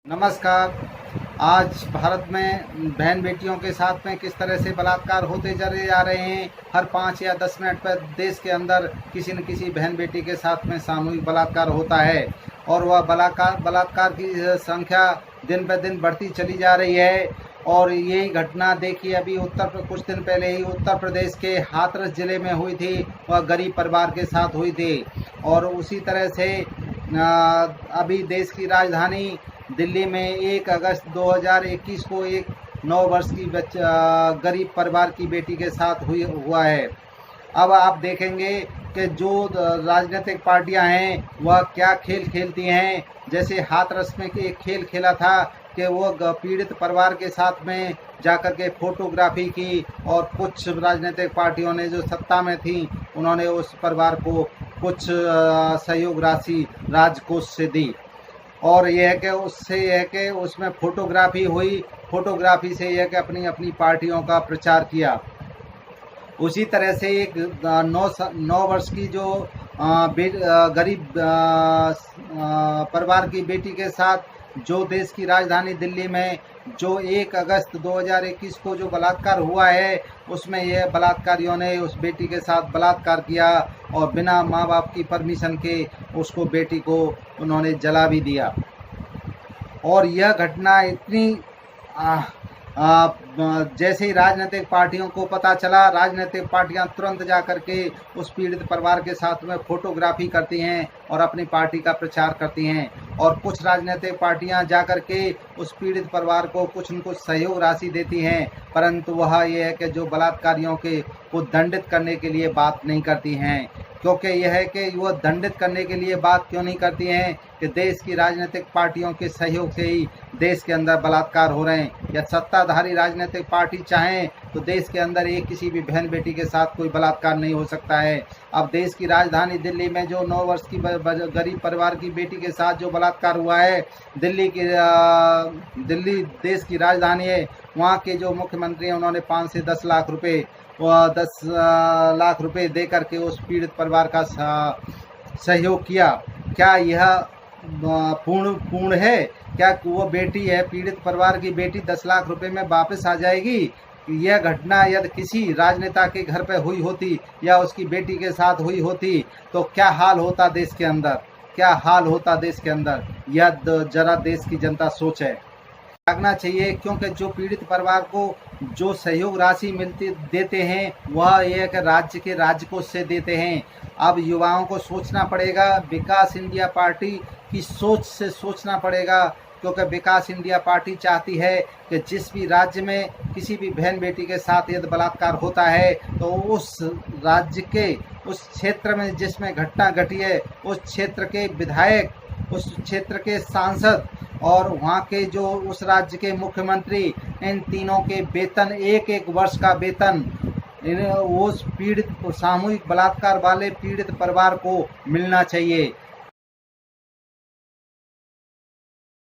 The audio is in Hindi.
नमस्कार। आज भारत में बहन बेटियों के साथ में किस तरह से बलात्कार होते चले जा रहे हैं। हर 5 या 10 मिनट पर देश के अंदर किसी न किसी बहन बेटी के साथ में सामूहिक बलात्कार होता है और वह बलात्कार की संख्या दिन ब दिन बढ़ती चली जा रही है। और यही घटना देखिए, अभी कुछ दिन पहले ही उत्तर प्रदेश के हाथरस ज़िले में हुई थी। वह गरीब परिवार के साथ हुई थी। और उसी तरह से अभी देश की राजधानी दिल्ली में 1 अगस्त 2021 को एक 9 वर्ष की गरीब परिवार की बेटी के साथ हुआ है। अब आप देखेंगे कि जो राजनीतिक पार्टियां हैं वह क्या खेल खेलती हैं। जैसे हाथरस में एक खेल खेला था कि वो पीड़ित परिवार के साथ में जाकर के फोटोग्राफी की, और कुछ राजनीतिक पार्टियों ने जो सत्ता में थी उन्होंने उस परिवार को कुछ सहयोग राशि राजकोष से दी। और यह है कि उससे यह है कि उसमें फोटोग्राफी हुई, फोटोग्राफी से यह है कि अपनी अपनी पार्टियों का प्रचार किया। उसी तरह से एक 9 वर्ष की जो गरीब परिवार की बेटी के साथ जो देश की राजधानी दिल्ली में जो 1 अगस्त 2021 को जो बलात्कार हुआ है, उसमें यह बलात्कारियों ने उस बेटी के साथ बलात्कार किया और बिना माँ बाप की परमिशन के उसको बेटी को उन्होंने जला भी दिया। और यह घटना इतनी जैसे ही राजनीतिक पार्टियों को पता चला, राजनीतिक पार्टियां तुरंत जाकर के उस पीड़ित परिवार के साथ में फोटोग्राफी करती हैं और अपनी पार्टी का प्रचार करती हैं। और कुछ राजनीतिक पार्टियां जाकर के उस पीड़ित परिवार को कुछ न कुछ सहयोग राशि देती हैं, परंतु वह यह है कि जो बलात्कारियों को दंडित करने के लिए बात नहीं करती हैं। क्योंकि यह है कि वह दंडित करने के लिए बात क्यों नहीं करती हैं कि देश की राजनीतिक पार्टियों के सहयोग से ही देश के अंदर बलात्कार हो रहे हैं। या सत्ताधारी राजनीतिक पार्टी चाहें तो देश के अंदर एक किसी भी बहन बेटी के साथ कोई बलात्कार नहीं हो सकता है। अब देश की राजधानी दिल्ली में जो 9 वर्ष की गरीब परिवार की बेटी के साथ जो बलात्कार हुआ है, दिल्ली देश की राजधानी है। वहाँ के जो मुख्यमंत्री हैं उन्होंने 5 से 10 लाख रुपए 10 लाख रुपए दे करके उस पीड़ित परिवार का सहयोग किया। क्या यह पूर्ण है? क्या वो बेटी है, पीड़ित परिवार की बेटी 10 लाख रुपए में वापस आ जाएगी? यह घटना यदि किसी राजनेता के घर पे हुई होती या उसकी बेटी के साथ हुई होती तो क्या हाल होता देश के अंदर, क्या हाल होता देश के अंदर। यह जरा देश की जनता सोचे। जागना चाहिए, क्योंकि जो पीड़ित परिवार को जो सहयोग राशि देते हैं वह यह कि राज्य के राजकोष से देते हैं। अब युवाओं को सोचना पड़ेगा, विकास इंडिया पार्टी की सोच से सोचना पड़ेगा, क्योंकि विकास इंडिया पार्टी चाहती है कि जिस भी राज्य में किसी भी बहन बेटी के साथ यदि बलात्कार होता है तो उस राज्य के उस क्षेत्र में जिसमें घटना घटी है उस क्षेत्र के विधायक, उस क्षेत्र के सांसद और वहाँ के जो उस राज्य के मुख्यमंत्री, इन तीनों के वेतन 1-1 वर्ष का वेतन उस पीड़ित सामूहिक बलात्कार वाले पीड़ित परिवार को मिलना चाहिए।